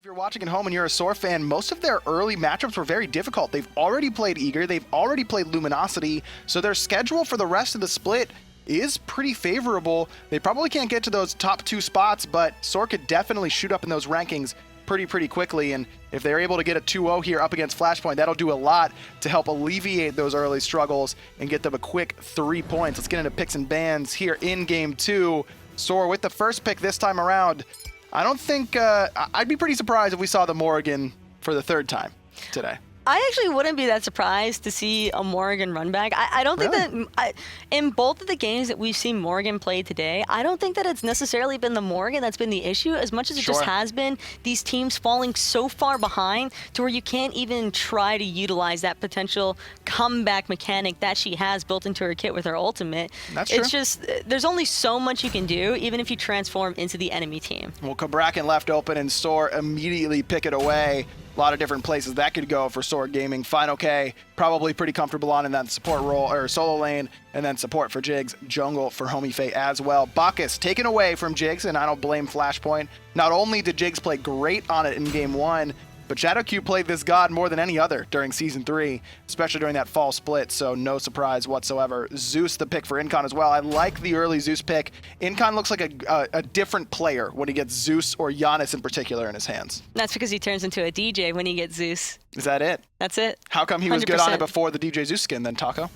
If you're watching at home and you're a SoaR fan, most of their early matchups were very difficult. They've already played Eager, they've already played Luminosity, so their schedule for the rest of the split is pretty favorable. They probably can't get to those top 2 spots, but SoaR could definitely shoot up in those rankings pretty quickly, and if they're able to get a 2-0 here up against Flashpoint, that'll do a lot to help alleviate those early struggles and get them a quick 3 points. Let's get into picks and bans here in Game 2. SoaR with the first pick this time around. I don't think, I'd be pretty surprised if we saw the Morrigan for the 3rd time today. I actually wouldn't be that surprised to see a Morrigan run back. I don't think that, in both of the games that we've seen Morrigan play today, I don't think that it's necessarily been the Morrigan that's been the issue as much as it just has been these teams falling so far behind to where you can't even try to utilize that potential comeback mechanic that she has built into her kit with her ultimate. That's true. It's just, there's only so much you can do even if you transform into the enemy team. Well, Cabrakan left open and SoaR immediately pick it away. A lot of different places that could go for SoaR Gaming. fineokay probably pretty comfortable on in that support role or solo lane, and then support for Jigz, jungle for Homiefe as well. Bacchus taken away from Jigz, and I don't blame Flashpoint. Not only did Jigz play great on it in Game 1, but Shadowq played this god more than any other during Season 3, especially during that fall split, so no surprise whatsoever. Zeus the pick for Incon as well. I like the early Zeus pick. Incon looks like a different player when he gets Zeus or Giannis in particular in his hands. That's because he turns into a DJ when he gets Zeus. Is that it? That's it. How come he was good on it before the DJ Zeus skin then, Taco?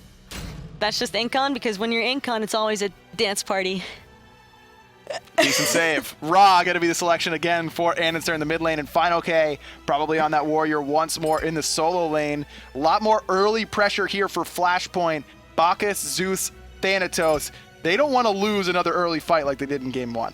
That's just Incon, because when you're Incon, it's always a dance party. Decent save. Ra going to be the selection again for andinster in the mid lane, and fineokay probably on that warrior once more in the solo lane. A lot more early pressure here for Flashpoint. Bacchus, Zeus, Thanatos. They don't want to lose another early fight like they did in Game 1.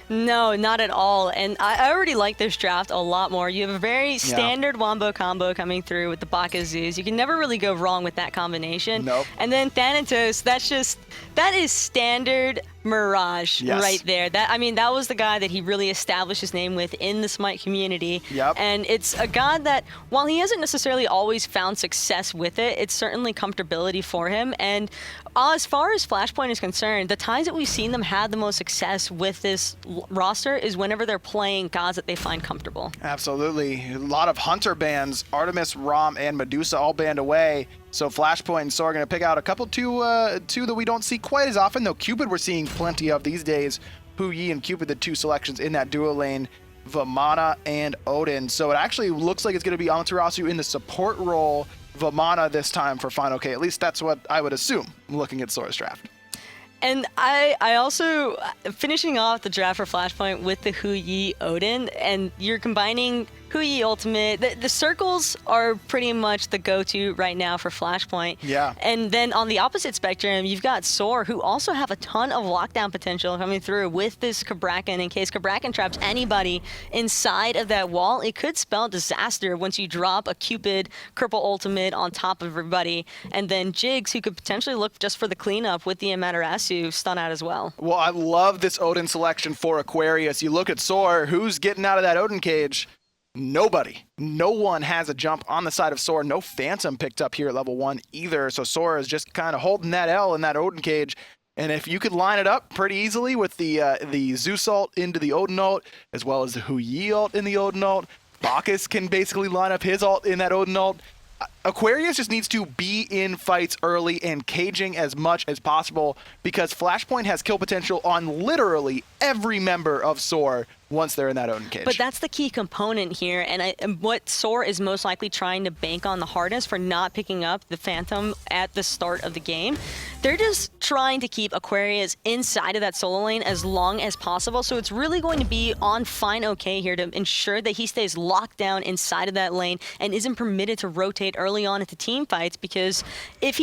No, not at all. And I already like this draft a lot more. You have a very standard wombo combo coming through with the Bacchus Zeus. You can never really go wrong with that combination. Nope. And then Thanatos, that is standard Mirage right there. That was the guy that he really established his name with in the Smite community. Yep. And it's a god that, while he hasn't necessarily always found success with it, it's certainly comfortability for him. And as far as Flashpoint is concerned, the times that we've seen them have the most success with this roster is whenever they're playing gods that they find comfortable. Absolutely. A lot of Hunter bans. Artemis, Rom, and Medusa all banned away. So Flashpoint and SoaR are going to pick out a couple, two that we don't see quite as often, though Cupid we're seeing plenty of these days. Yi and Cupid, the 2 selections in that duo lane. Vamana and Odin. So it actually looks like it's going to be Amaterasu in the support role. Vamana this time for fineokay. At least that's what I would assume looking at SoaR's draft. And I also, finishing off the draft for Flashpoint with the Yi Odin, and you're combining Yi ultimate. The circles are pretty much the go-to right now for Flashpoint. Yeah. And then on the opposite spectrum, you've got SoaR, who also have a ton of lockdown potential coming through with this Cabrakan. In case Cabrakan traps anybody inside of that wall, it could spell disaster once you drop a Cupid cripple ultimate on top of everybody. And then Jigz, who could potentially look just for the cleanup with the Amaterasu stun out as well. Well, I love this Odin selection for Aquarius. You look at SoaR, who's getting out of that Odin cage? Nobody. No one has a jump on the side of SoaR. No Phantom picked up here at level 1 either. So SoaR is just kind of holding that L in that Odin cage. And if you could line it up pretty easily with the Zeus ult into the Odin ult, as well as the Yi ult in the Odin ult, Bacchus can basically line up his ult in that Odin ult. Aquarius just needs to be in fights early and caging as much as possible, because Flashpoint has kill potential on literally every member of SoaR once they're in that Odin cage. But that's the key component here, and what SoaR is most likely trying to bank on the hardness for not picking up the Phantom at the start of the game. They're just trying to keep Aquarius inside of that solo lane as long as possible, so it's really going to be on fineokay here to ensure that he stays locked down inside of that lane and isn't permitted to rotate early on into team fights, because if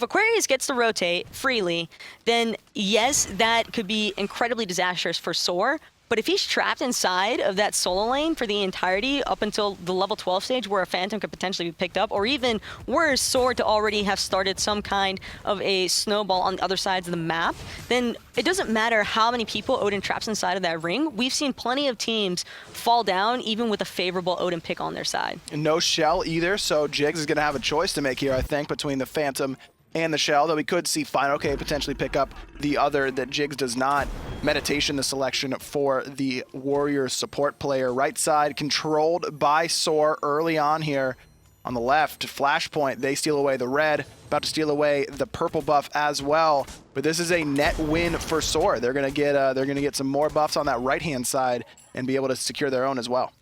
Aquarius gets to rotate freely, then yes, that could be incredibly disastrous for SoaR. But if he's trapped inside of that solo lane for the entirety up until the level 12 stage where a Phantom could potentially be picked up, or even worse, SoaR to already have started some kind of a snowball on the other sides of the map, then it doesn't matter how many people Odin traps inside of that ring. We've seen plenty of teams fall down even with a favorable Odin pick on their side. And no shell either, so Jigz is going to have a choice to make here, I think, between the Phantom and the shell, though we could see fineokay potentially pick up the other that Jigz does not. Meditation, the selection for the warrior support player. Right side controlled by SoaR early on here. On the left, Flashpoint, they steal away the red, about to steal away the purple buff as well. But this is a net win for SoaR. They're gonna get some more buffs on that right-hand side and be able to secure their own as well.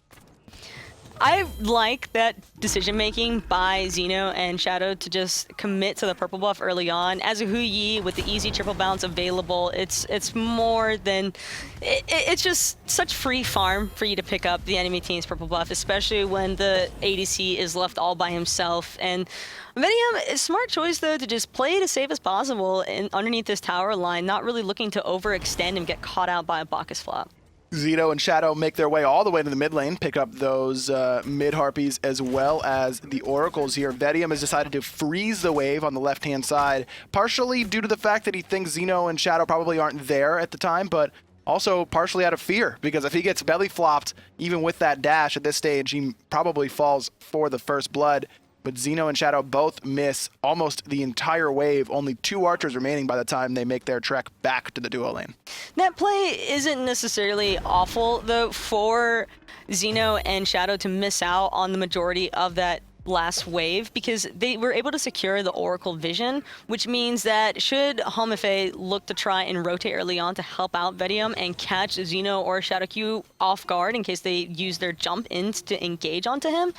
I like that decision-making by Xeno and Shadowq to just commit to the purple buff early on. As a Hu-Yi with the easy triple bounce available, it's more than... It's just such free farm for you to pick up the enemy team's purple buff, especially when the ADC is left all by himself. And Vetium, a smart choice, though, to just play it as safe as possible underneath this tower line, not really looking to overextend and get caught out by a Bacchus flop. Xeno and Shadowq make their way all the way to the mid lane, pick up those mid harpies as well as the oracles here. Vetium has decided to freeze the wave on the left-hand side, partially due to the fact that he thinks Xeno and Shadowq probably aren't there at the time, but also partially out of fear, because if he gets belly flopped, even with that dash at this stage, he probably falls for the first blood. But Xeno and Shadowq both miss almost the entire wave. Only 2 archers remaining by the time they make their trek back to the duo lane. That play isn't necessarily awful, though, for Xeno and Shadowq to miss out on the majority of that last wave, because they were able to secure the Oracle Vision, which means that should Homiefe look to try and rotate early on to help out Vetium and catch Xeno or Shadowq off guard in case they use their jump in to engage onto him,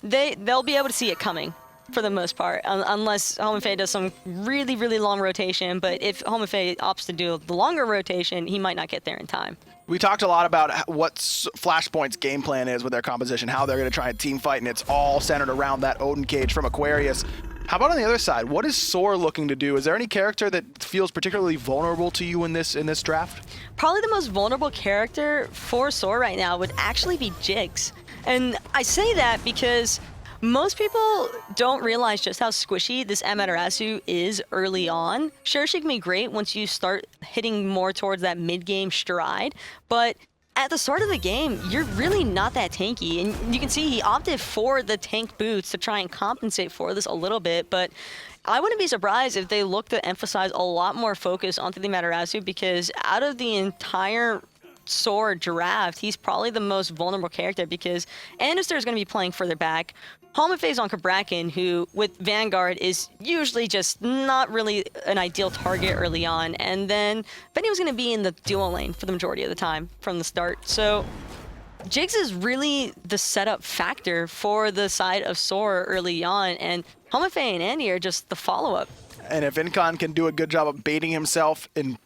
they'll be able to see it coming for the most part, unless Homiefe does some really, really long rotation. But if Homiefe opts to do the longer rotation, he might not get there in time. We talked a lot about what Flashpoint's game plan is with their composition, how they're going to try and team fight, and it's all centered around that Odin cage from Aquarius. How about on the other side? What is SoaR looking to do? Is there any character that feels particularly vulnerable to you in this draft? Probably the most vulnerable character for SoaR right now would actually be Jigz. And I say that because most people don't realize just how squishy this Amaterasu is early on. Sure, she can be great once you start hitting more towards that mid-game stride, but at the start of the game, you're really not that tanky. And you can see he opted for the tank boots to try and compensate for this a little bit, but I wouldn't be surprised if they look to emphasize a lot more focus onto the Amaterasu, because out of the entire SoaR draft, he's probably the most vulnerable character, because andinster is going to be playing further back. Homiefe on Cabrakan, who with Vanguard is usually just not really an ideal target early on, and then Vetium's going to be in the duo lane for the majority of the time from the start. So Jigz is really the setup factor for the side of SoaR early on, and Homiefe and Andy are just the follow-up. And if Incon can do a good job of baiting himself and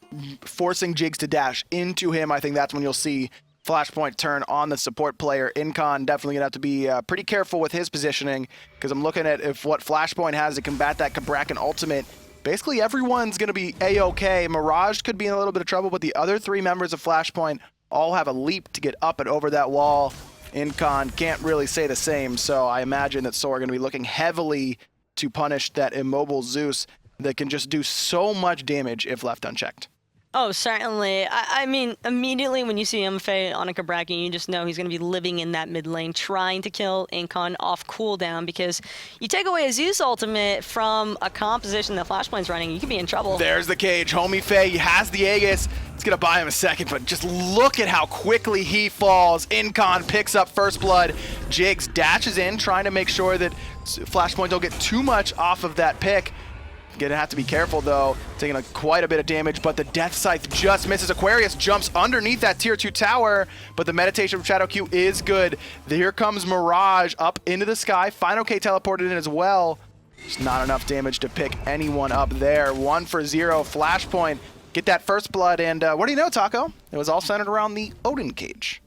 forcing Jigz to dash into him, I think that's when you'll see Flashpoint turn on the support player. Incon definitely going to have to be pretty careful with his positioning, because I'm looking at if what Flashpoint has to combat that Cabrakan ultimate. Basically, everyone's going to be A-OK. Mirage could be in a little bit of trouble, but the other 3 members of Flashpoint all have a leap to get up and over that wall. Incon can't really say the same, so I imagine that SoaR are going to be looking heavily to punish that immobile Zeus that can just do so much damage if left unchecked. Oh, certainly. I mean, immediately when you see Homiefe on a Cabrakan, you just know he's going to be living in that mid lane, trying to kill Incon off cooldown, because you take away a Zeus ultimate from a composition that Flashpoint's running, you could be in trouble. There's the cage. Homiefe has the Aegis. It's going to buy him a second, but just look at how quickly he falls. Incon picks up first blood. Jigz dashes in, trying to make sure that Flashpoint don't get too much off of that pick. Gonna have to be careful though, taking quite a bit of damage, but the Death Scythe just misses. Aquarius jumps underneath that tier 2 tower, but the meditation from Shadowq is good. Here comes Mirage up into the sky. fineokay teleported in as well. Just not enough damage to pick anyone up there. 1 for 0, Flashpoint. Get that first blood, and what do you know, Taco? It was all centered around the Odin cage.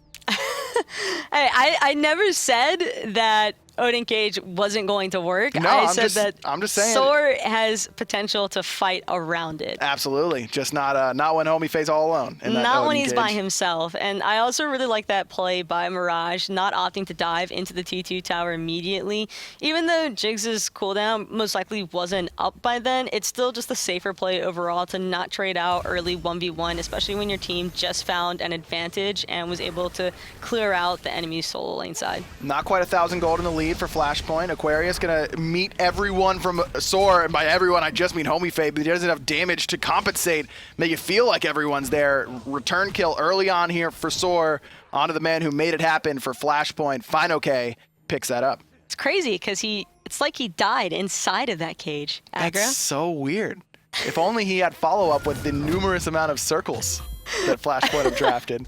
I never said that Odin cage wasn't going to work. No, I'm just saying SoaR has potential to fight around it. Absolutely, just not when Homiefe all alone. Not when he's cage. by himself. And I also really like that play by Mirage, not opting to dive into the T2 tower immediately. Even though Jigz' cooldown most likely wasn't up by then, it's still just a safer play overall to not trade out early 1v1, especially when your team just found an advantage and was able to clear out the enemy's solo lane side. Not quite 1,000 gold in the lead. lead for Flashpoint. Aquarius gonna meet everyone from SoaR, and by everyone I just mean Homiefe, but he doesn't have damage to compensate, make it feel like everyone's there. Return kill early on here for SoaR, onto the man who made it happen for Flashpoint. fineokay picks that up. It's crazy because it's like he died inside of that cage. Aggro. That's so weird. If only he had follow-up with the numerous amount of circles that Flashpoint have drafted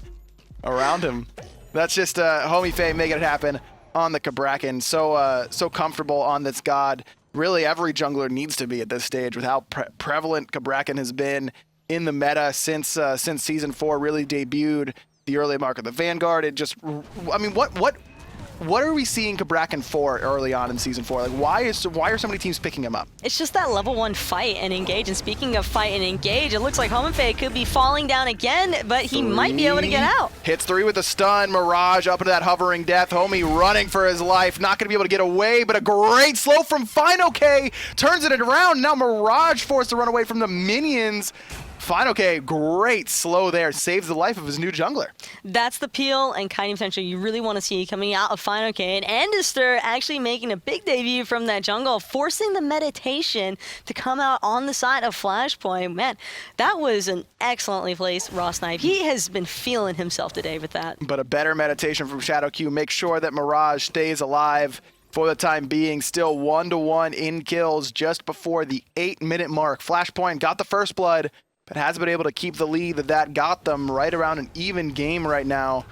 around him. That's just Homiefe making it happen on the Cabrakan. So comfortable on this god. Really, every jungler needs to be at this stage with how prevalent Cabrakan has been in the meta since Season 4 really debuted the early mark of the Vanguard. It just, I mean, what are we seeing Cabrakan for early on in Season 4? Like, why are so many teams picking him up? It's just that level 1 fight and engage. And speaking of fight and engage, it looks like Homiefe could be falling down again, but he might be able to get out. Hits 3 with a stun. Mirage up into that hovering death. Homie running for his life. Not going to be able to get away, but a great slow from fineokay. Turns it around. Now Mirage forced to run away from the minions. fineokay, great slow there. Saves the life of his new jungler. That's the peel and kind of potential you really want to see coming out of fineokay. And andinster actually making a big debut from that jungle, forcing the meditation to come out on the side of Flashpoint. Man, that was an excellently placed raw snipe. He has been feeling himself today with that. But a better meditation from Shadowq. Make sure that Mirage stays alive for the time being. Still 1-to-1 in kills just before the 8-minute mark. Flashpoint got the first blood, but has been able to keep the lead that got them right around an even game right now.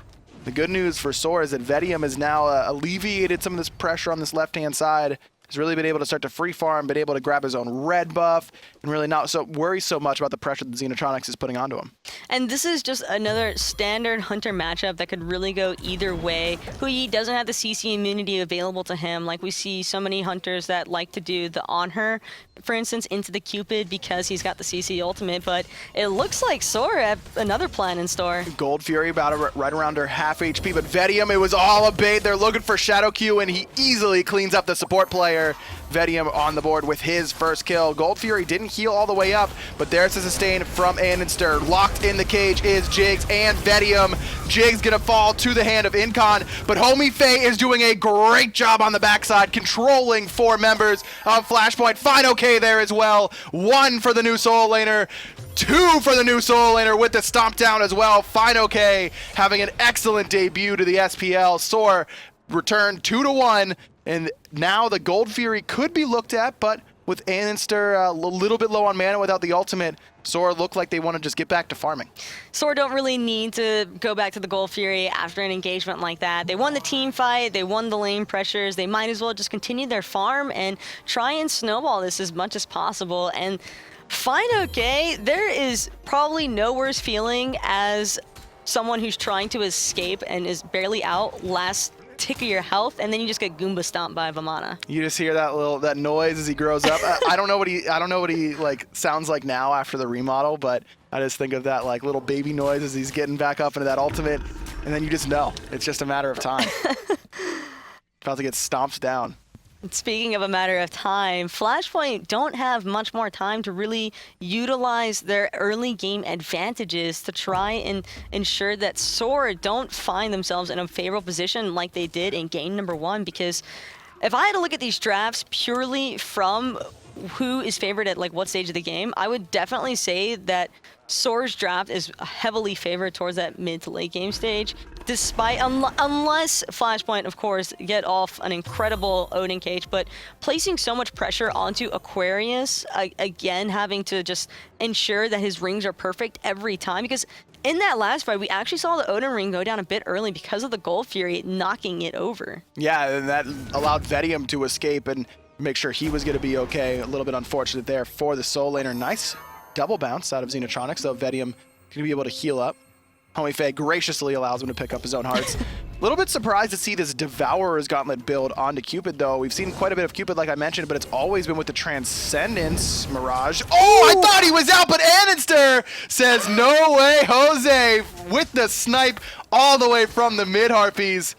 The good news for SoaR is that Vetium has now alleviated some of this pressure on this left-hand side. He's really been able to start to free farm, been able to grab his own red buff, and really not worry so much about the pressure that XenoTronics is putting onto him. And this is just another standard Hunter matchup that could really go either way. Hui doesn't have the CC immunity available to him, like we see so many Hunters that like to do the on her, for instance, into the Cupid because he's got the CC ultimate, but it looks like SoaR have another plan in store. Gold Fury about right around her half HP, but Vetium, it was all a bait. They're looking for Shadowq, and he easily cleans up the support player. Vetium on the board with his first kill. Gold Fury didn't heal all the way up, but there's a sustain from andinster. Locked in the cage is Jigz and Vetium. Jigz gonna fall to the hand of Incon, but Homiefe is doing a great job on the backside, controlling 4 members of Flashpoint. fineokay there as well. 1 for the new solo laner. 2 for the new solo laner with the stomp down as well. fineokay having an excellent debut to the SPL. SoaR returned 2-to-1. And now the Gold Fury could be looked at, but with andinster a little bit low on mana without the ultimate, SoaR looked like they want to just get back to farming. SoaR don't really need to go back to the Gold Fury after an engagement like that. They won the team fight, they won the lane pressures, they might as well just continue their farm and try and snowball this as much as possible. And fineokay, there is probably no worse feeling as someone who's trying to escape and is barely out last tick of your health, and then you just get Goomba stomped by Vamana. You just hear that noise as he grows up. I don't know what he like sounds like now after the remodel, but I just think of that like little baby noise as he's getting back up into that ultimate, and then you just know it's just a matter of time. About to get stomped down. Speaking of a matter of time, Flashpoint don't have much more time to really utilize their early game advantages to try and ensure that SoaR don't find themselves in a favorable position like they did in game number 1, because if I had to look at these drafts purely from who is favored at like what stage of the game, I would definitely say that SoaR's draft is heavily favored towards that mid to late game stage, despite unless Flashpoint, of course, get off an incredible Odin cage, but placing so much pressure onto Aquarius, again, having to just ensure that his rings are perfect every time, because in that last fight, we actually saw the Odin ring go down a bit early because of the Gold Fury knocking it over. Yeah, and that allowed Vetium to escape and make sure he was going to be okay. A little bit unfortunate there for the solo laner. Nice double bounce out of XenoTronics, though Vetium going to be able to heal up. Homiefe graciously allows him to pick up his own hearts. A little bit surprised to see this Devourer's Gauntlet build onto Cupid, though. We've seen quite a bit of Cupid, like I mentioned, but it's always been with the Transcendence. Mirage. Oh, I thought he was out, but andinster says, no way, Jose, with the snipe all the way from the mid-harpies.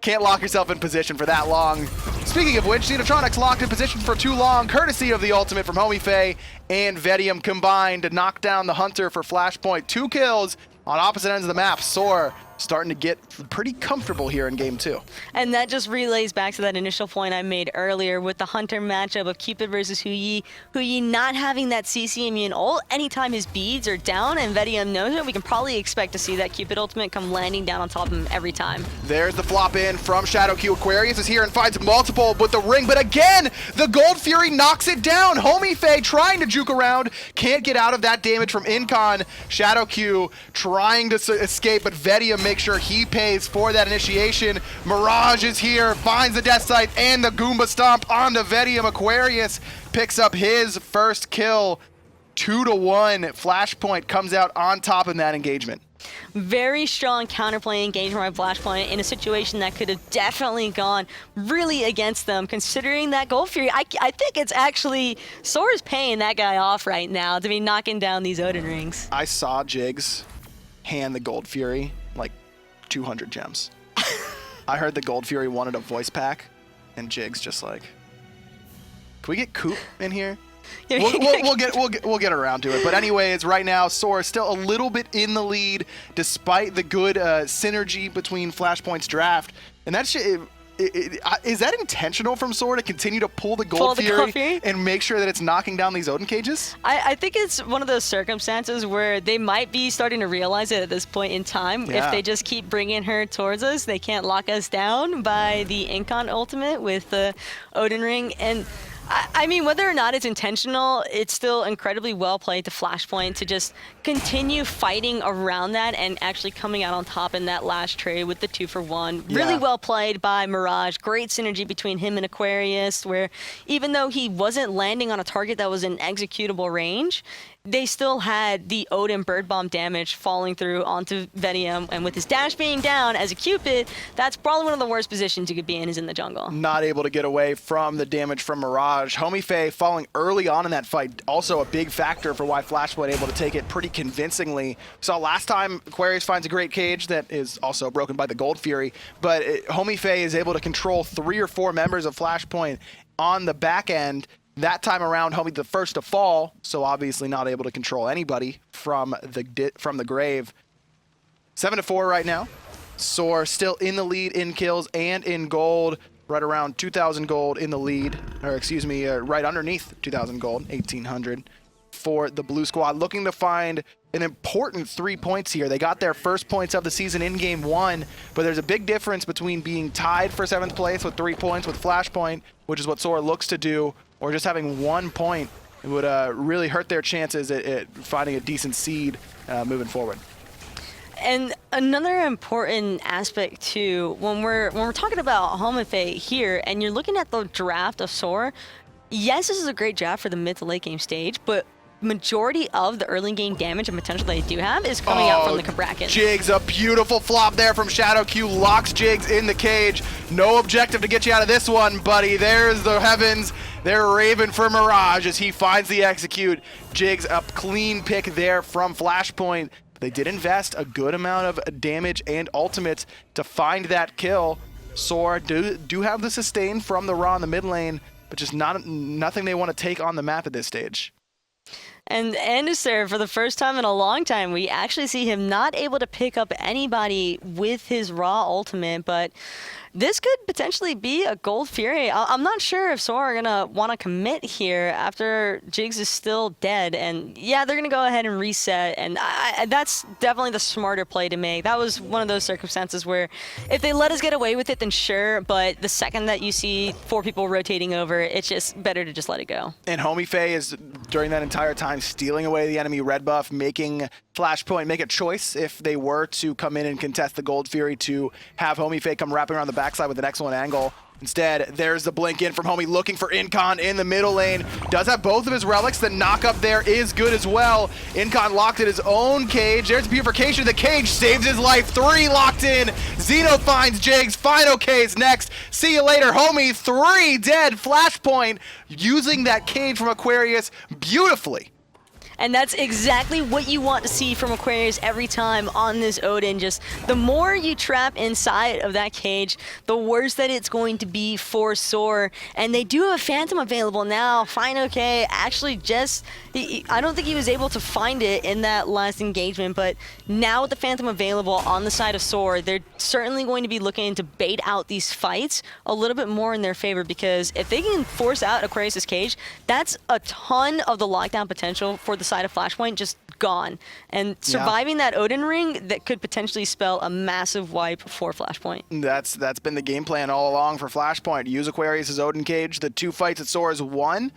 Can't lock yourself in position for that long. Speaking of which, XenoTronics locked in position for too long, courtesy of the ultimate from Homiefe and Vetium combined to knock down the Hunter for Flashpoint. 2 kills on opposite ends of the map. SoaR starting to get pretty comfortable here in game 2. And that just relays back to that initial point I made earlier with the Hunter matchup of Cupid versus Huyi. Huyi not having that CC immune ult. Anytime his beads are down and Vetium knows it, we can probably expect to see that Cupid ultimate come landing down on top of him every time. There's the flop in from Shadowq. Aquarius is here and finds multiple with the ring, but again, the Gold Fury knocks it down. Homiefe trying to juke around, can't get out of that damage from Incon. Shadowq trying to escape, but Vetium makes sure he pays for that initiation. Mirage is here, finds the Death Sight and the Goomba Stomp onto Vetium. Aquarius picks up his first kill. 2-1. Flashpoint comes out on top in that engagement. Very strong counterplay engagement by Flashpoint in a situation that could have definitely gone really against them, considering that Gold Fury. I think it's actually SoaR's paying that guy off right now to be knocking down these Odin rings. I saw Jigz hand the Gold Fury like 200 gems. I heard the Gold Fury wanted a voice pack, and Jigz just like, can we get Coop in here? We'll get around to it. But anyways, right now, SoaR is still a little bit in the lead, despite the good synergy between Flashpoint's draft. And that's is that intentional from SoaR to continue to pull the Gold Fury and make sure that it's knocking down these Odin cages? I think it's one of those circumstances where they might be starting to realize it at this point in time. Yeah. If they just keep bringing her towards us, they can't lock us down by the Incon ultimate with the Odin ring. And I mean, whether or not it's intentional, it's still incredibly well played to Flashpoint to just continue fighting around that and actually coming out on top in that last trade with the 2-for-1. Yeah. Really well played by Mirage. Great synergy between him and Aquarius, where even though he wasn't landing on a target that was in executable range, they still had the Odin Bird Bomb damage falling through onto Vetium, and with his dash being down as a Cupid, that's probably one of the worst positions you could be in is in the jungle. Not able to get away from the damage from Mirage. Homiefe falling early on in that fight, also a big factor for why Flashpoint able to take it pretty convincingly. Saw last time Aquarius finds a great cage that is also broken by the Gold Fury, but Homiefe is able to control 3 or 4 members of Flashpoint on the back end. That time around, Homie the first to fall, so obviously not able to control anybody from the grave. 7-4 right now. SoaR still in the lead in kills and in gold, right around 2,000 gold in the lead, or excuse me, right underneath 2,000 gold, 1,800 for the blue squad. Looking to find an important 3 points here. They got their first points of the season in game 1, but there's a big difference between being tied for 7th place with 3 points with Flashpoint, which is what SoaR looks to do, or just having 1 point. It would really hurt their chances at finding a decent seed moving forward. And another important aspect too, when we're talking about Homiefe here, and you're looking at the draft of SoaR, yes, this is a great draft for the mid to late game stage, but majority of the early game damage and potential they do have is coming out from the Cabrakan. Jigz, a beautiful flop there from Shadowq, locks Jigz in the cage. No objective to get you out of this one, buddy. There's the heavens. They're raving for Mirage as he finds the execute. Jigz, a clean pick there from Flashpoint. They did invest a good amount of damage and ultimates to find that kill. SoaR do have the sustain from the Ra in the mid lane, but just nothing they want to take on the map at this stage. And andinster, for the first time in a long time, we actually see him not able to pick up anybody with his Ra ultimate, but this could potentially be a Gold Fury. I'm not sure if SoaR are going to want to commit here after Jigz is still dead. And yeah, they're going to go ahead and reset. And that's definitely the smarter play to make. That was one of those circumstances where if they let us get away with it, then sure. But the second that you see 4 people rotating over, it's just better to just let it go. And Homiefe is, during that entire time, stealing away the enemy red buff, making Flashpoint make a choice if they were to come in and contest the Gold Fury to have Homiefe come wrapping around the backside with an excellent angle. Instead, there's the blink in from Homie looking for Incon in the middle lane. Does have both of his relics. The knock up there is good as well. Incon locked in his own cage. There's purification. The cage saves his life. 3 locked in. Xeno finds Jigz. fineokay's next. See you later, Homie. 3 dead. Flashpoint using that cage from Aquarius beautifully. And that's exactly what you want to see from Aquarius every time on this Odin. Just the more you trap inside of that cage, the worse that it's going to be for SoaR. And they do have a Phantom available now. fineokay actually just, I don't think he was able to find it in that last engagement, but now with the Phantom available on the side of SoaR, they're certainly going to be looking to bait out these fights a little bit more in their favor, because if they can force out Aquarius' cage, that's a ton of the lockdown potential for the side of Flashpoint just gone. And surviving that Odin ring, that could potentially spell a massive wipe for Flashpoint. That's been the game plan all along for Flashpoint. Use Aquarius' Odin cage. The 2 fights that SoaR has won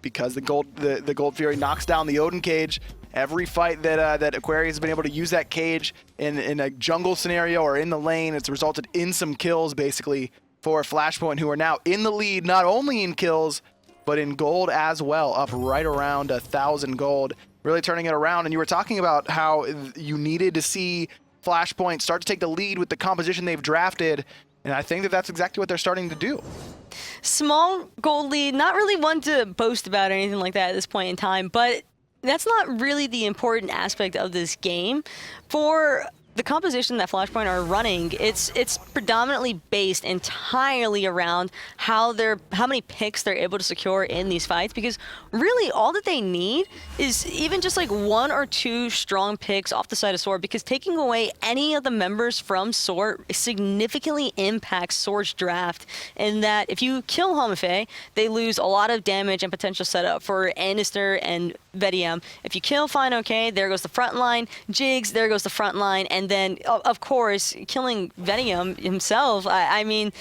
because the Gold Fury knocks down the Odin cage. Every fight that Aquarius has been able to use that cage in a jungle scenario or in the lane, it's resulted in some kills basically for Flashpoint, who are now in the lead, not only in kills, but in gold as well, up right around 1,000 gold, really turning it around. And you were talking about how you needed to see Flashpoint start to take the lead with the composition they've drafted, and I think that that's exactly what they're starting to do. Small gold lead, not really one to boast about or anything like that at this point in time, but that's not really the important aspect of this game. For the composition that Flashpoint are running, it's predominantly based entirely around how many picks they're able to secure in these fights, because really all that they need is even just like 1 or 2 strong picks off the side of SoaR, because taking away any of the members from SoaR significantly impacts SoaR's draft, in that if you kill Homiefe, they lose a lot of damage and potential setup for andinster and Vetium. If you kill fineokay, there goes the front line. Jigz, there goes the front line. And then, of course, killing Vetium himself, I mean,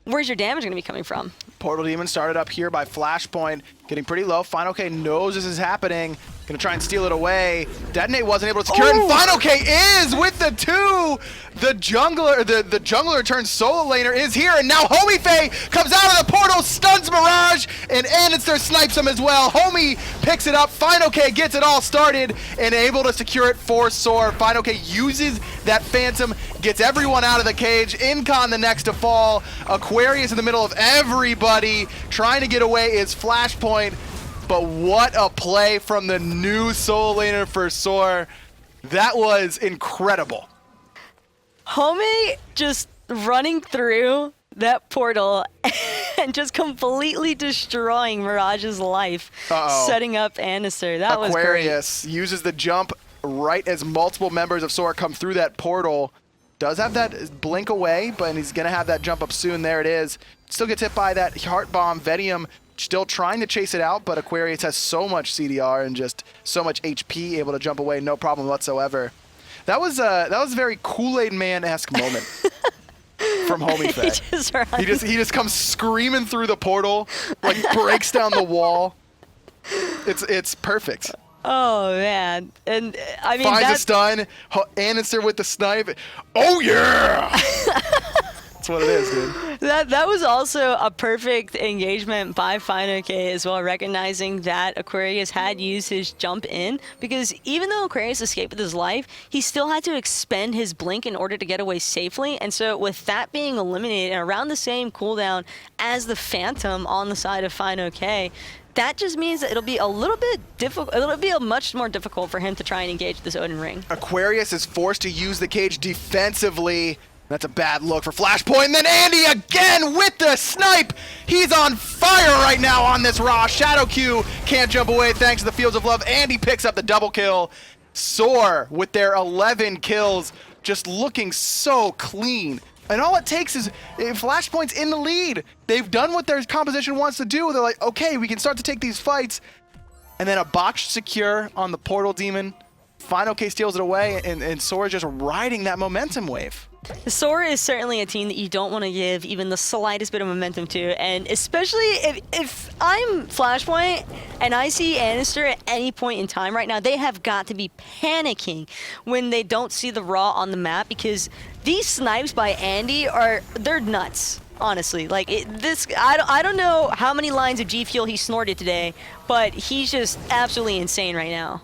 where's your damage going to be coming from? Portal Demon started up here by Flashpoint, getting pretty low. fineokay knows this is happening. Gonna try and steal it away. Detonate wasn't able to secure it, and fineokay is with the 2. The jungler turned solo laner is here, and now Homiefe comes out of the portal, stuns Mirage, and andinster snipes him as well. Homie picks it up. fineokay gets it all started and able to secure it for SoaR. fineokay uses that Phantom, gets everyone out of the cage. Incon the next to fall. Aquarius in the middle of everybody. Trying to get away is Flashpoint. But what a play from the new solo laner for SoaR. That was incredible. Homie just running through that portal and just completely destroying Mirage's life, setting up andinster. That was great. Aquarius uses the jump right as multiple members of SoaR come through that portal. Does have that blink away, but he's going to have that jump up soon. There it is. Still gets hit by that heart bomb. Vetium still trying to chase it out, but Aquarius has so much CDR and just so much HP, able to jump away, no problem whatsoever. That was a very Kool-Aid Man-esque moment from Homiefe. He just comes screaming through the portal, like breaks down the wall. It's perfect. Oh man, and I mean, finds a stun. andinster with the snipe. Oh yeah. That's what it is, dude. That was also a perfect engagement by fineokay as well, recognizing that Aquarius had used his jump in, because even though Aquarius escaped with his life, he still had to expend his blink in order to get away safely. And so with that being eliminated and around the same cooldown as the Phantom on the side of fineokay, that just means that it'll be a little bit difficult. It'll be much more difficult for him to try and engage this Odin ring. Aquarius is forced to use the cage defensively. That's a bad look for Flashpoint. And then Andy again with the snipe. He's on fire right now on this Raw. Shadowq can't jump away thanks to the Fields of Love. Andy picks up the double kill. SoaR with their 11 kills, just looking so clean. And all it takes is Flashpoint's in the lead. They've done what their composition wants to do. They're like, okay, we can start to take these fights. And then a botched secure on the Portal Demon. fineokay steals it away, and SoaR just riding that momentum wave. SoaR is certainly a team that you don't want to give even the slightest bit of momentum to, and especially if I'm Flashpoint and I see andinster at any point in time right now, they have got to be panicking when they don't see the Raw on the map, because these snipes by Andy they're nuts. Honestly, like I don't know how many lines of G Fuel he snorted today, but he's just absolutely insane right now.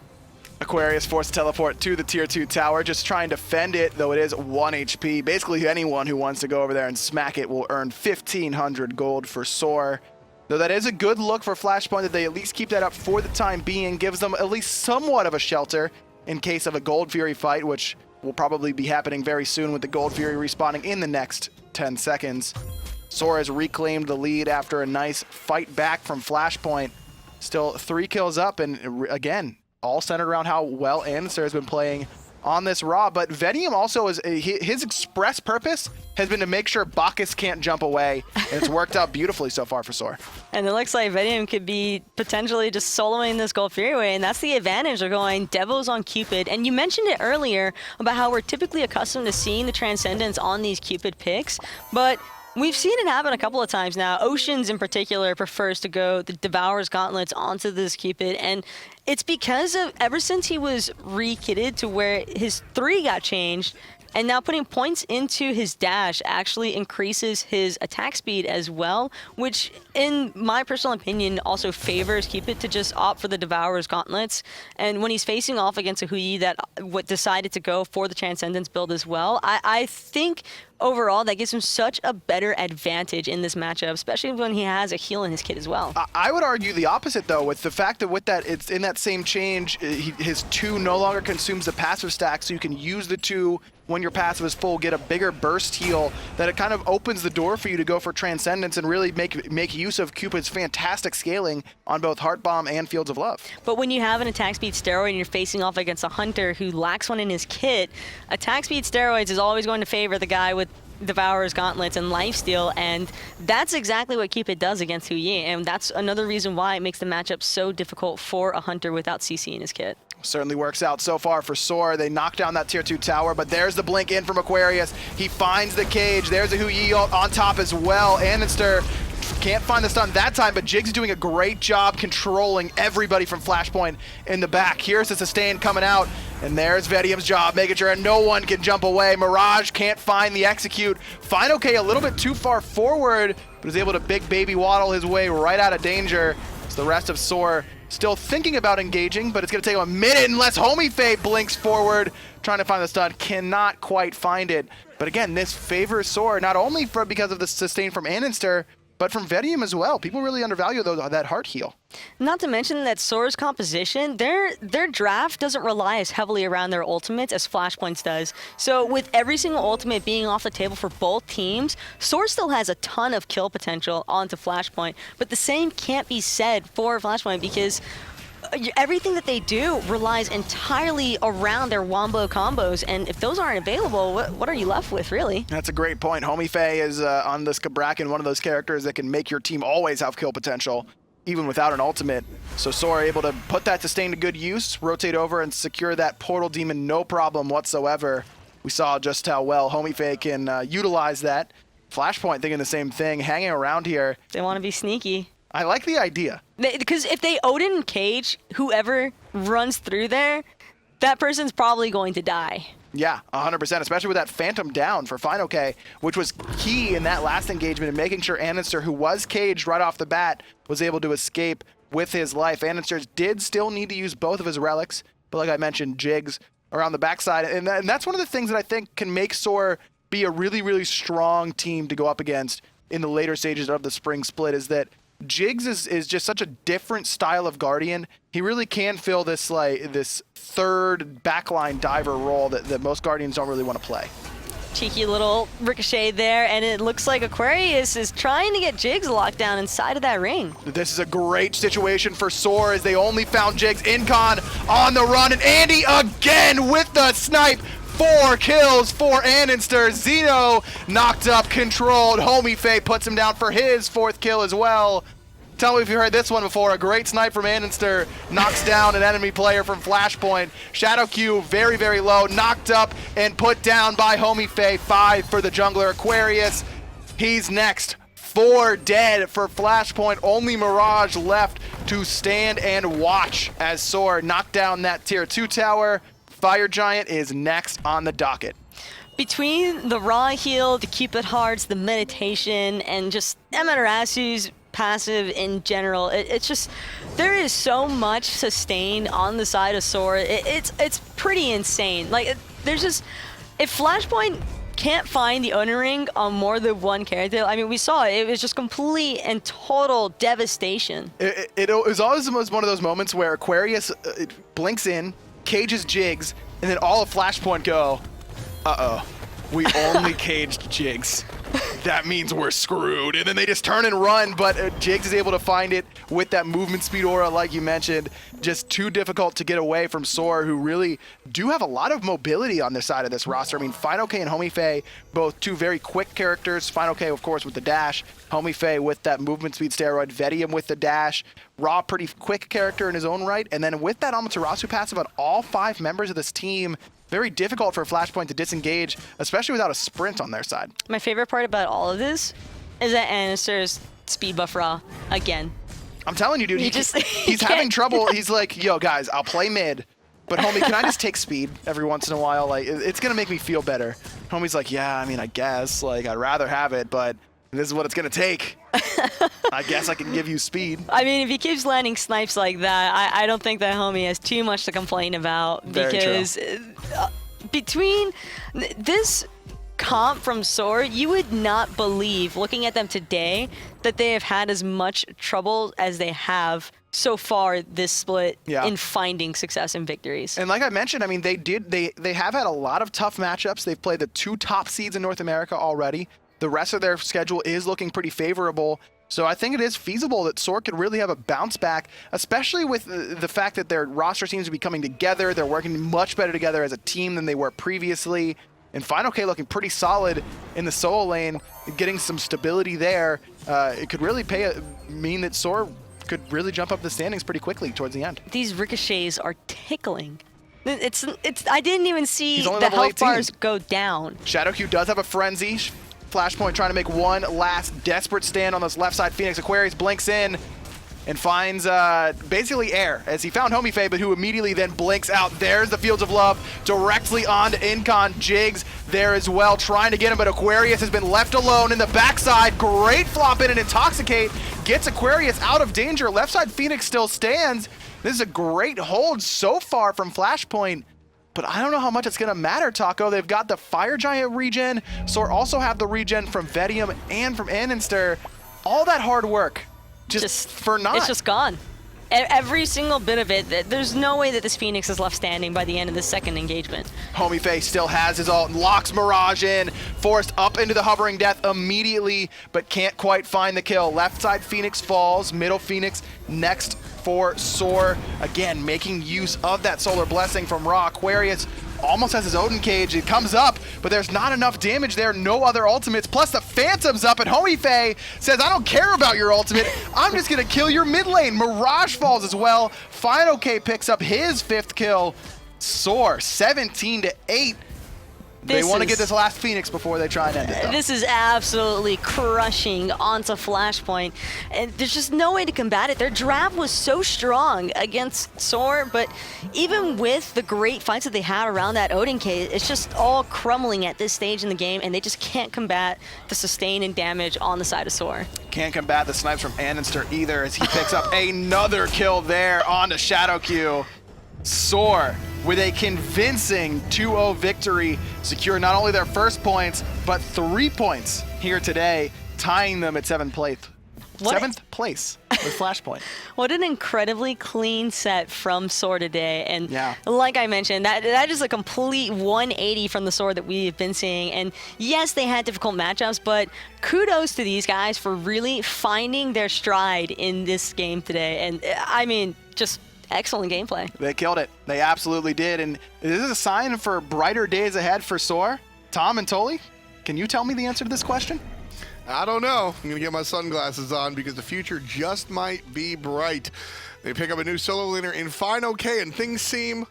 Aquarius forced to teleport to the tier 2 tower, just trying to fend it, though it is 1 HP. Basically, anyone who wants to go over there and smack it will earn 1,500 gold for SoaR. Though that is a good look for Flashpoint that they at least keep that up for the time being, gives them at least somewhat of a shelter in case of a Gold Fury fight, which will probably be happening very soon with the Gold Fury respawning in the next 10 seconds. SoaR has reclaimed the lead after a nice fight back from Flashpoint. Still 3 kills up, and again, all centered around how well andinster has been playing on this Raw. But Vetium also, his express purpose has been to make sure Bacchus can't jump away, and it's worked out beautifully so far for SoaR. And it looks like Vetium could be potentially just soloing this Gold Fury away, and that's the advantage of going Devils on Cupid. And you mentioned it earlier about how we're typically accustomed to seeing the Transcendence on these Cupid picks, but we've seen it happen a couple of times now. Oceans in particular prefers to go the Devourer's Gauntlets onto this Cupid, and it's because of ever since he was re-kitted to where his 3 got changed, and now putting points into his dash actually increases his attack speed as well, which in my personal opinion also favors Cupid to just opt for the Devourer's Gauntlets. And when he's facing off against a Hui that decided to go for the Transcendence build as well, I think overall that gives him such a better advantage in this matchup, especially when he has a heal in his kit as well. I would argue the opposite though, with the fact that with that, it's in that same change, his 2 no longer consumes the passive stack, so you can use the 2 when your passive is full, get a bigger burst heal, that it kind of opens the door for you to go for Transcendence and really make use of Cupid's fantastic scaling on both Heart Bomb and Fields of Love. But when you have an attack speed steroid and you're facing off against a hunter who lacks one in his kit, attack speed steroids is always going to favor the guy with Devourer's Gauntlets and Lifesteal, and that's exactly what Cupid does against Hui, and that's another reason why it makes the matchup so difficult for a hunter without CC in his kit. Certainly works out so far for SoaR. They knock down that tier 2 tower, but there's the blink in from Aquarius. He finds the cage. There's a Hui on top as well. andinster can't find the stun that time, but Jigz is doing a great job controlling everybody from Flashpoint in the back. Here's the sustain coming out, and there's Vetium's job, making sure no one can jump away. Mirage can't find the execute. fineokay a little bit too far forward, but is able to big baby waddle his way right out of danger. So the rest of SoaR still thinking about engaging, but it's going to take him a minute unless Homiefe blinks forward, trying to find the stun. Cannot quite find it. But again, this favors SoaR, not only because of the sustain from andinster, but from Vetium as well. People really undervalue that heart heal. Not to mention that SoaR's composition, their draft doesn't rely as heavily around their ultimates as Flashpoint's does. So with every single ultimate being off the table for both teams, SoaR still has a ton of kill potential onto Flashpoint. But the same can't be said for Flashpoint because everything that they do relies entirely around their wombo combos, and if those aren't available, what are you left with, really? That's a great point. Homiefe is on this Cabrakan, one of those characters that can make your team always have kill potential, even without an ultimate. So SoaR able to put that sustain to good use, rotate over and secure that portal demon, no problem whatsoever. We saw just how well Homiefe can utilize that. Flashpoint thinking the same thing, hanging around here. They want to be sneaky. I like the idea. Because if they Odin cage whoever runs through there, that person's probably going to die. Yeah, 100%, especially with that Phantom down for fineokay, which was key in that last engagement in making sure andinster, who was caged right off the bat, was able to escape with his life. andinster did still need to use both of his relics, but like I mentioned, Jigz around the backside. And that's one of the things that I think can make SoaR be a really, really strong team to go up against in the later stages of the spring split, is that Jigz is just such a different style of Guardian. He really can fill this third backline diver role that most Guardians don't really want to play. Cheeky little ricochet there, and it looks like Aquarius is trying to get Jigz locked down inside of that ring. This is a great situation for SoaR as they only found Jigz. Incon on the run, and Andy again with the snipe. 4 kills for andinster. Xeno knocked up, controlled. Homiefe puts him down for his 4th kill as well. Tell me if you heard this one before. A great snipe from andinster knocks down an enemy player from Flashpoint. Shadowq very, very low, knocked up and put down by Homiefe. 5 for the jungler Aquarius. He's next. 4 dead for Flashpoint. Only Mirage left to stand and watch as SoaR knocked down that tier 2 tower. Fire Giant is next on the docket. Between the raw heal, the Cupid hearts, the meditation, and just Amaterasu's passive in general, it's just, there is so much sustain on the side of SoaR. It's pretty insane. Like, there's just, if Flashpoint can't find the Odin ring on more than one character. I mean, we saw it. It was just complete and total devastation. It was always one of those moments where Aquarius blinks in, cages Jigz, and then all of Flashpoint go, uh-oh, we only caged Jigz. That means we're screwed. And then they just turn and run, but Jigz is able to find it with that movement speed aura, like you mentioned. Just too difficult to get away from SoaR, who really do have a lot of mobility on this side of this roster. I mean, fineokay and Homiefe, both two very quick characters. fineokay, of course, with the dash. Homiefe with that movement speed steroid. Vetium with the dash. Raw, pretty quick character in his own right. And then with that Amaterasu passive on all 5 members of this team, very difficult for Flashpoint to disengage, especially without a sprint on their side. My favorite part about all of this is that andinster's speed buff Raw again. I'm telling you, dude, he's having trouble. He's like, yo, guys, I'll play mid, but homie, can I just take speed every once in a while? Like, it's going to make me feel better. Homie's like, yeah, I mean, I guess. Like, I'd rather have it, but this is what it's going to take. I guess I can give you speed. I mean, if he keeps landing snipes like that, I don't think that homie has too much to complain about. Because between this comp from SoaR, you would not believe, looking at them today, that they have had as much trouble as they have so far this split in finding success and victories. And like I mentioned, I mean, they have had a lot of tough matchups. They've played the 2 top seeds in North America already. The rest of their schedule is looking pretty favorable. So I think it is feasible that SoaR could really have a bounce back, especially with the fact that their roster seems to be coming together. They're working much better together as a team than they were previously. And fineokay looking pretty solid in the solo lane, getting some stability there. It could really mean that SoaR could really jump up the standings pretty quickly towards the end. These ricochets are tickling. I didn't even see the level health 18. bars go down. Shadowq does have a frenzy. Flashpoint trying to make one last desperate stand on this left side. Phoenix Aquarius blinks in and finds basically air as he found Homiefe, but who immediately then blinks out. There's the Fields of Love directly onto Incon. Jigz there as well, trying to get him, but Aquarius has been left alone in the backside. Great flop in and Intoxicate gets Aquarius out of danger. Left side Phoenix still stands. This is a great hold so far from Flashpoint. But I don't know how much it's going to matter, Taco. They've got the Fire Giant regen. SoaR also have the regen from Vetium and from andinster. All that hard work, just for naught. It's just gone. Every single bit of it. There's no way that this Phoenix is left standing by the end of the second engagement. Homiefe still has his ult, locks Mirage in, forced up into the hovering death immediately, but can't quite find the kill. Left side Phoenix falls, middle Phoenix next for SoaR. Again, making use of that solar blessing from Raw. Aquarius almost has his Odin cage. It comes up, but there's not enough damage there. No other ultimates. Plus the Phantom's up, and Homiefe says, I don't care about your ultimate. I'm just going to kill your mid lane. Mirage falls as well. fineokay picks up his 5th kill. SoaR 17-8. They want to get this last Phoenix before they try and end it, though. This is absolutely crushing onto Flashpoint, and there's just no way to combat it. Their draft was so strong against SoaR, but even with the great fights that they had around that Odin cage, it's just all crumbling at this stage in the game, and they just can't combat the sustain and damage on the side of SoaR. Can't combat the snipes from andinster either, as he picks up another kill there onto Shadowq. SoaR with a convincing 2-0 victory, secure not only their first points, but 3 points here today, tying them at 7th place. 7th place with Flashpoint. What an incredibly clean set from SoaR today. And like I mentioned, that is a complete 180 from the SoaR that we've been seeing. And yes, they had difficult matchups, but kudos to these guys for really finding their stride in this game today. And I mean, just excellent gameplay. They killed it. They absolutely did. And this is a sign for brighter days ahead for SoaR. Tom and Toli, can you tell me the answer to this question? I don't know. I'm going to get my sunglasses on because the future just might be bright. They pick up a new solo laner in fineokay and things seem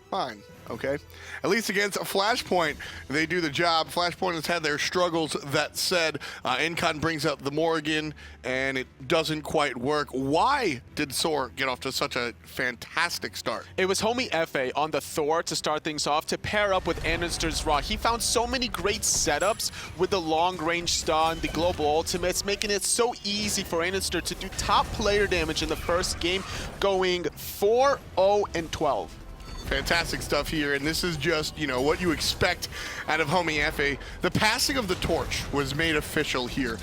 fine, okay? At least against Flashpoint, they do the job. Flashpoint has had their struggles. That said, Incon brings up the Morrigan, and it doesn't quite work. Why did SoaR get off to such a fantastic start? It was Homiefe on the Thor to start things off, to pair up with andinster's Raw. He found so many great setups with the long-range stun, the global ultimates, making it so easy for andinster to do top player damage in the first game, going 4-0-12. Fantastic stuff here, and this is just, you know, what you expect out of Homiefe. The passing of the torch was made official here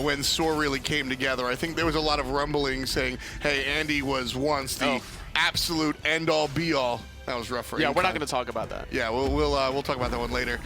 when SoaR really came together. I think there was a lot of rumbling saying, hey, Andy was once the absolute end-all, be-all. That was rough for Yeah, Incon. we're not going to talk about that. Yeah, we'll talk about that one later.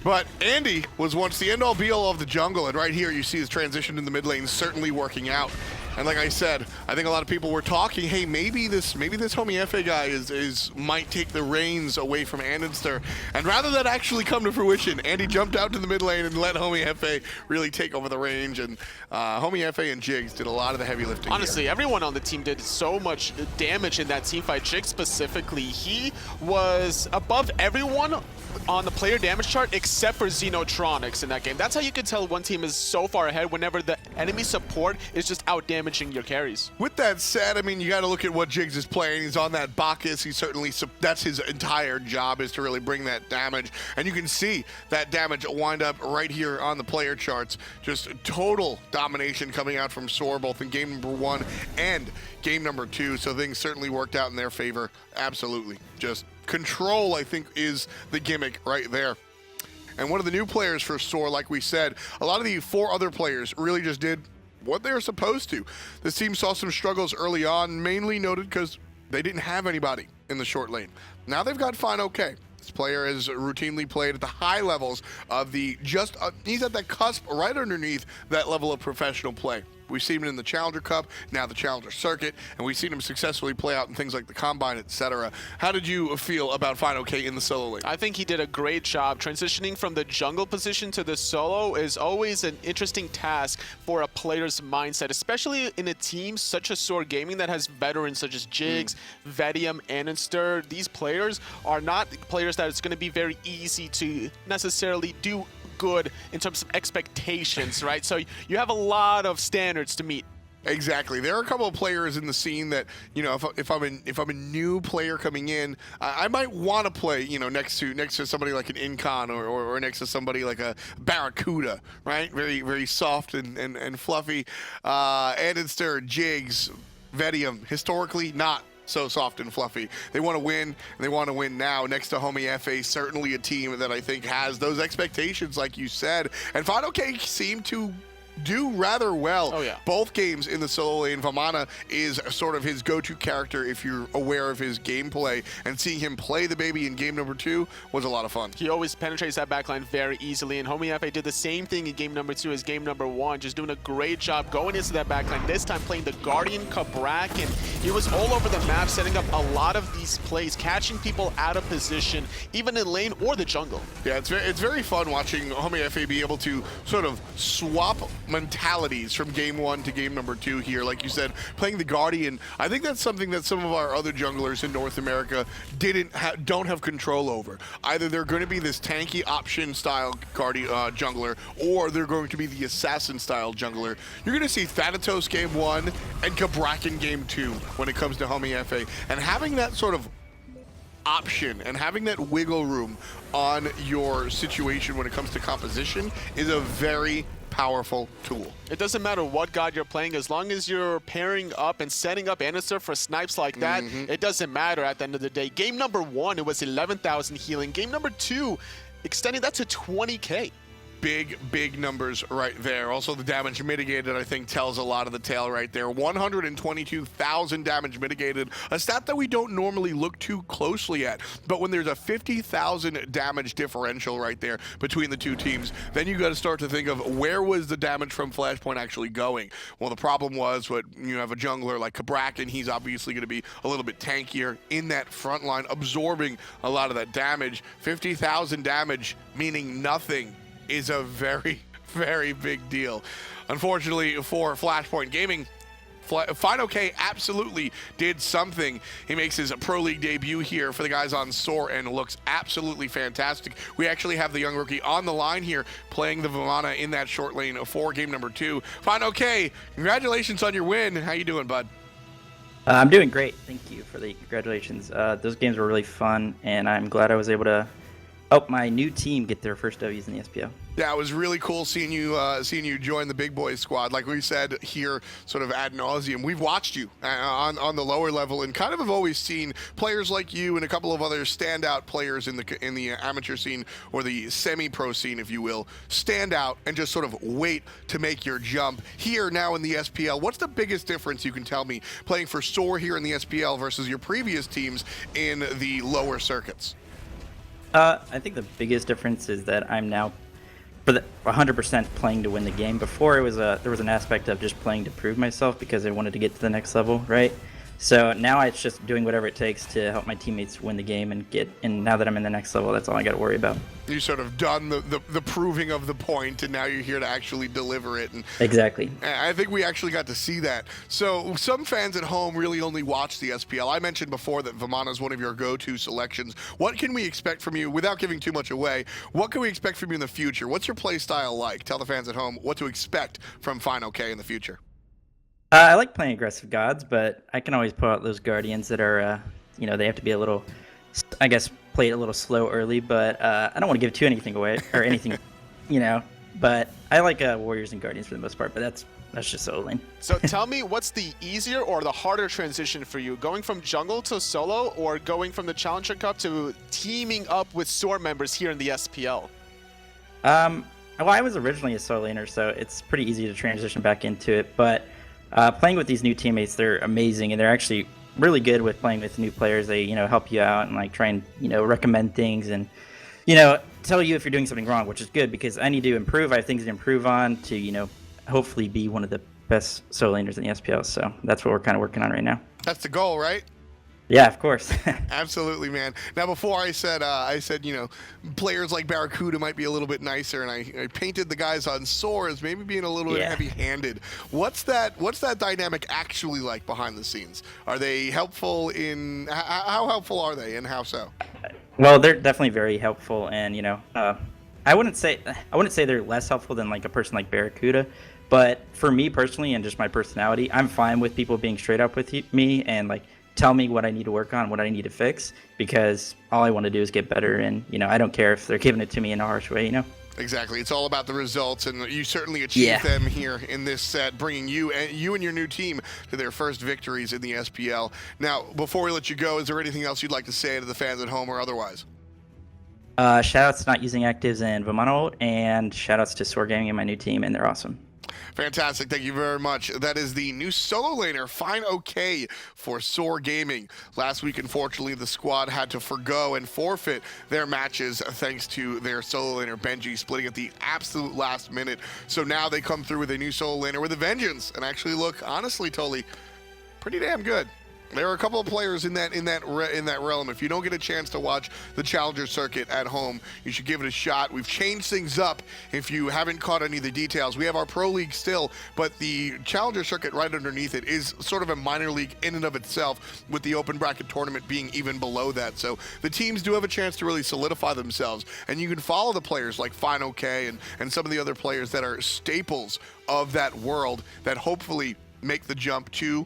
But Andy was once the end-all, be-all of the jungle, and right here you see his transition in the mid lane certainly working out. And like I said, I think a lot of people were talking, hey, maybe this Homiefe guy might take the reins away from andinster. And rather than actually come to fruition, Andy jumped out to the mid lane and let Homiefe really take over the range. And Homiefe and Jigz did a lot of the heavy lifting. Honestly, here. everyone on the team did so much damage in that team fight. Jigz specifically, he was above everyone on the player damage chart except for XenoTronics in that game. That's how you can tell one team is so far ahead whenever the enemy support is just out damaging your carries. With that said, I mean, you got to look at what Jigz is playing. He's on that Bacchus. He certainly, that's his entire job, is to really bring that damage. And you can see that damage wind up right here on the player charts. Just total domination coming out from SoaR, both in game number 1 and game number 2. So things certainly worked out in their favor. Absolutely. Just control, I think, is the gimmick right there. And one of the new players for SoaR, like we said, a lot of the 4 other players really just did what they were supposed to. This team saw some struggles early on, mainly noted because they didn't have anybody in the short lane. Now they've got fineokay. This player has routinely played at the high levels of the he's at that cusp right underneath that level of professional play. We've seen him in the Challenger Cup, now the Challenger Circuit, and we've seen him successfully play out in things like the Combine, etc. How did you feel about fineokay in the solo lane? I think he did a great job. Transitioning from the jungle position to the solo is always an interesting task for a player's mindset, especially in a team such as SoaR Gaming that has veterans such as Jigz, Vetium, andinster. These players are not players that it's going to be very easy to necessarily do good in terms of expectations, right? So you have a lot of standards to meet. Exactly. There are a couple of players in the scene that, you know, if I'm a new player coming in, I might want to play, you know, next to somebody like an Incon or next to somebody like a Barracuda, right? Very, very soft and fluffy. andinster, Jigz, Vetium, historically not so soft and fluffy. They want to win, and they want to win now. Next to Homiefe, certainly a team that I think has those expectations, like you said. And fineokay seemed to do rather well. Oh, yeah. Both games in the solo lane. Vamana is sort of his go-to character if you're aware of his gameplay, and seeing him play the baby in game number 2 was a lot of fun. He always penetrates that backline very easily, and Homiefe did the same thing in game number 2 as game number 1, just doing a great job going into that backline, this time playing the Guardian Cabrakan. He was all over the map, setting up a lot of these plays, catching people out of position, even in lane or the jungle. Yeah, it's very fun watching Homiefe be able to sort of swap mentalities from game 1 to game number 2 here. Like you said, playing the Guardian, I think that's something that some of our other junglers in North America don't have control over. Either they're going to be this tanky option style jungler, or they're going to be the assassin style jungler. You're going to see Thanatos game 1 and Cabrakan game 2 when it comes to Homiefe, and having that sort of option and having that wiggle room on your situation when it comes to composition is a very powerful tool. It doesn't matter what god you're playing, as long as you're pairing up and setting up andinster for snipes like that, it doesn't matter at the end of the day. Game number 1, it was 11,000 healing. Game number 2, extending that to 20k. Big numbers right there. Also, the damage mitigated, I think, tells a lot of the tale right there. 122,000 damage mitigated, a stat that we don't normally look too closely at. But when there's a 50,000 damage differential right there between the two teams, then you got to start to think of where was the damage from Flashpoint actually going. Well, the problem was, when you have a jungler like Cabrakan, he's obviously going to be a little bit tankier in that front line, absorbing a lot of that damage. 50,000 damage meaning nothing is a very, very big deal. Unfortunately for Flashpoint Gaming, fineokay absolutely did something. He makes his Pro League debut here for the guys on SoaR and looks absolutely fantastic. We actually have the young rookie on the line here playing the Vamana in that short lane for game number 2. fineokay, congratulations on your win. How you doing, bud? I'm doing great. Thank you for the congratulations. Those games were really fun, and I'm glad I was able to help my new team get their first W's in the SPL. Yeah, it was really cool seeing you join the big boys squad. Like we said here, sort of ad nauseum, we've watched you on the lower level, and kind of have always seen players like you and a couple of other standout players in the amateur scene, or the semi-pro scene, if you will, stand out and just sort of wait to make your jump. Here now in the SPL, what's the biggest difference you can tell me playing for SoaR here in the SPL versus your previous teams in the lower circuits? I think the biggest difference is that I'm now for the 100% playing to win the game. Before, there was an aspect of just playing to prove myself because I wanted to get to the next level, right? So now it's just doing whatever it takes to help my teammates win the game and now that I'm in the next level, that's all I got to worry about. You sort of done the proving of the point, and now you're here to actually deliver it. And Exactly. I think we actually got to see that. So some fans at home really only watch the SPL. I mentioned before that Vamana is one of your go-to selections. What can we expect from you, without giving too much away, what can we expect from you in the future? What's your play style like? Tell the fans at home what to expect from fineokay in the future. I like playing aggressive gods, but I can always pull out those guardians that are, they have to be a little, I guess, play it a little slow early, but I don't want to give anything away, or anything, but I like warriors and guardians for the most part, but that's just solo lane. So tell me, what's the easier or the harder transition for you? Going from jungle to solo, or going from the Challenger Cup to teaming up with SoaR members here in the SPL? Well, I was originally a solo laner, so it's pretty easy to transition back into it, but playing with these new teammates, they're amazing, and they're actually really good with playing with new players. They, help you out and like try and, recommend things and, tell you if you're doing something wrong, which is good because I need to improve. I have things to improve on to, hopefully be one of the best solo laners in the SPL. So that's what we're kind of working on right now. That's the goal, right? Yeah, of course. Absolutely, man. Now, before I said, players like Barracuda might be a little bit nicer, and I painted the guys on SoaR as maybe being a little bit heavy-handed. What's that dynamic actually like behind the scenes? Are they helpful in, how helpful are they, and how so? Well, they're definitely very helpful, and, I wouldn't say they're less helpful than like a person like Barracuda, but for me personally and just my personality, I'm fine with people being straight up with me and like tell me what I need to work on, what I need to fix, because all I want to do is get better, and I don't care if they're giving it to me in a harsh way, Exactly. It's all about the results, and you certainly achieved them here in this set, bringing you and your new team to their first victories in the SPL. Now, before we let you go, is there anything else you'd like to say to the fans at home or otherwise? Shoutouts to not using actives in Vamana, and shoutouts to SoaR Gaming and my new team, and they're awesome. Fantastic. Thank you very much. That is the new solo laner, fineokay, for SoaR Gaming. Last week, unfortunately, the squad had to forgo and forfeit their matches thanks to their solo laner, Benji, splitting at the absolute last minute. So now they come through with a new solo laner with a vengeance and actually look, honestly, Toli, pretty damn good. There are a couple of players in that realm. If you don't get a chance to watch the Challenger circuit at home, you should give it a shot. We've changed things up. If you haven't caught any of the details, we have our Pro League still, but the Challenger circuit right underneath it is sort of a minor league in and of itself, with the open bracket tournament being even below that. So the teams do have a chance to really solidify themselves, and you can follow the players like fineokay and some of the other players that are staples of that world that hopefully make the jump to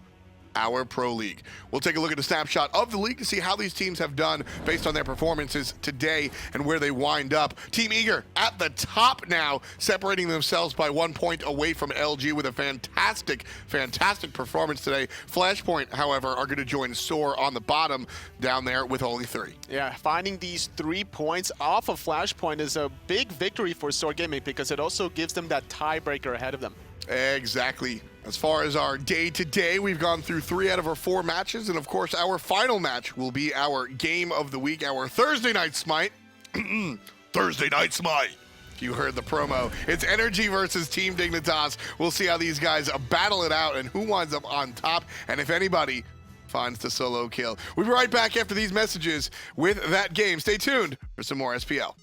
our Pro League. We'll take a look at a snapshot of the league to see how these teams have done based on their performances today and where they wind up. Team Eager at the top now, separating themselves by 1 point away from LG with a fantastic performance today. Flashpoint, however, are going to join SoaR on the bottom down there with only 3. Yeah, finding these 3 points off of Flashpoint is a big victory for SoaR Gaming because it also gives them that tiebreaker ahead of them. Exactly. As far as our day-to-day, we've gone through 3 out of our 4 matches, and of course our final match will be our game of the week, our Thursday night Smite. Thursday night Smite. You heard the promo. It's Energy versus Team Dignitas. We'll see how these guys battle it out and who winds up on top, and if anybody finds the solo kill. We'll be right back after these messages with that game. Stay tuned for some more SPL.